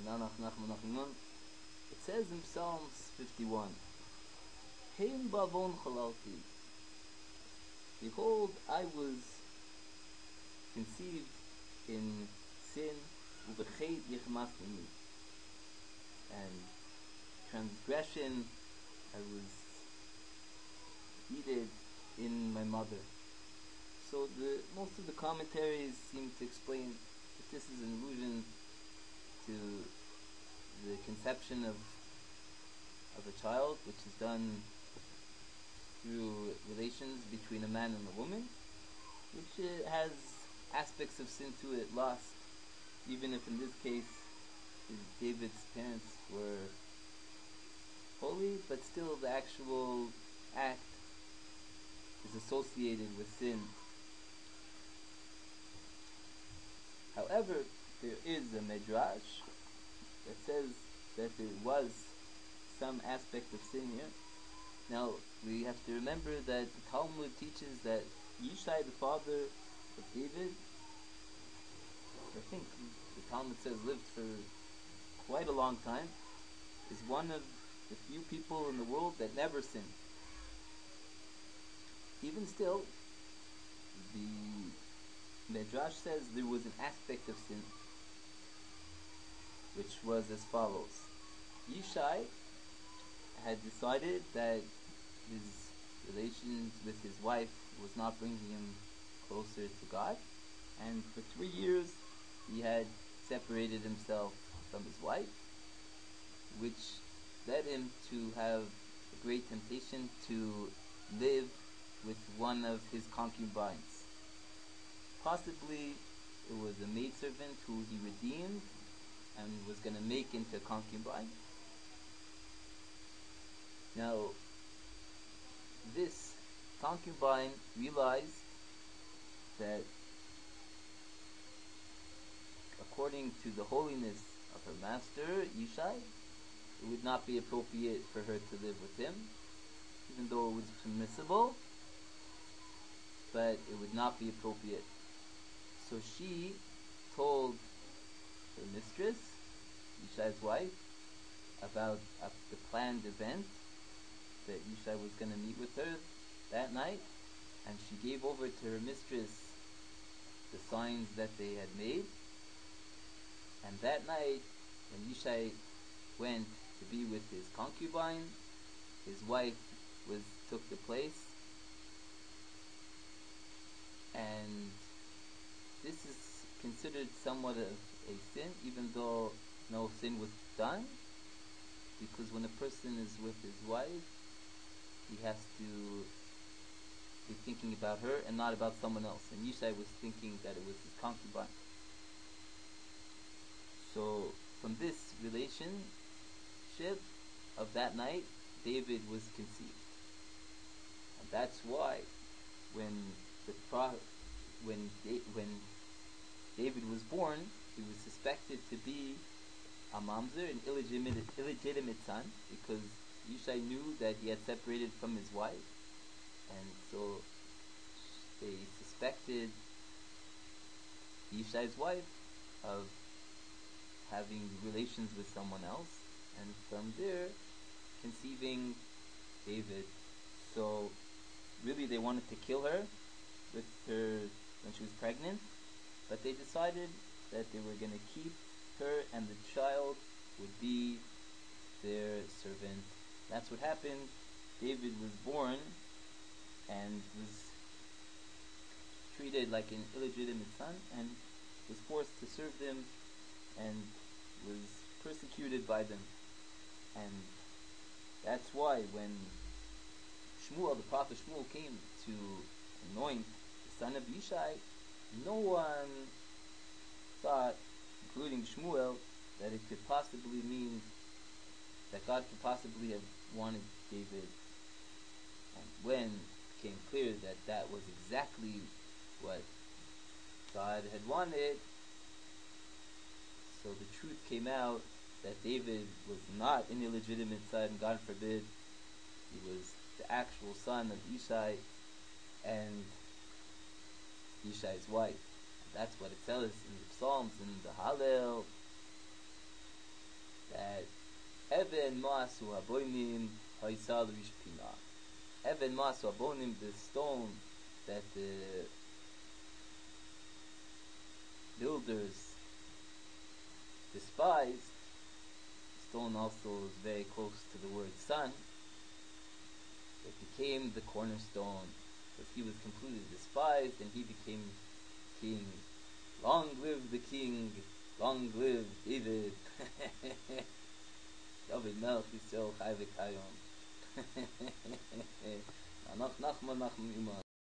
Nanach Nachman Nachman. It says in Psalms 51, Hein bavon chalalti. Behold, I was conceived in sin, ubechet yichmasni, and transgression I was seated in my mother. So most of the commentaries seem to explain that this is an allusion to the conception of a child, which is done through relations between a man and a woman, which has aspects of sin to it lost, even if in this case David's parents were holy, but still the actual act is associated with sin. However, there is a midrash that says that there was some aspect of sin here. Now, we have to remember that the Talmud teaches that Yishai, the father of David, I think the Talmud says lived for quite a long time, is one of the few people in the world that never sinned. Even still, the Midrash says there was an aspect of sin, which was as follows. Yishai had decided that his relations with his wife was not bringing him closer to God, and for 3 years he had separated himself from his wife, which led him to have a great temptation to live with one of his concubines. Possibly it was a maidservant who he redeemed and was going to make into a concubine. Now, this concubine realized that according to the holiness of her master, Yishai, it would not be appropriate for her to live with him, even though it was permissible, but it would not be appropriate. So she told her mistress, Yishai's wife, about the planned event that Yishai was going to meet with her that night, and she gave over to her mistress the signs that they had made. And that night, when Yishai went to be with his concubine, his wife took the place, and this is considered somewhat of a sin, even though no sin was done, because when a person is with his wife, he has to be thinking about her and not about someone else. And Yishai was thinking that it was his concubine. So from this relationship of that night, David was conceived. And that's why when David was born, he was suspected to be a mamzer, an illegitimate son, because Yishai knew that he had separated from his wife, and so they suspected Yishai's wife of having relations with someone else, and from there conceiving David. So really they wanted to kill her with her when she was pregnant, but they decided that they were going to keep her, and the child would be their servant. That's what happened. David was born and was treated like an illegitimate son and was forced to serve them and was persecuted by them. And that's why when Shmuel, the prophet Shmuel, came to anoint the son of Yishai, no one thought, including Shmuel, that it could possibly mean that God could possibly have wanted David. And when it became clear that that was exactly what God had wanted, so the truth came out that David was not an illegitimate son, God forbid. He was the actual son of Yishai and Yishai's wife. That's what it tells in the Psalms, in the Hallel, that Even Masu Abonim Haisal Rishpina. Even Masu Abonim, the stone that the builders despised. Stone also is very close to the word son. It became the cornerstone because he was completely despised and he became king. Long live the king, long live David. David Melch Yisrael Chai V'Kayom. Nanach Nachman Nachman Iman.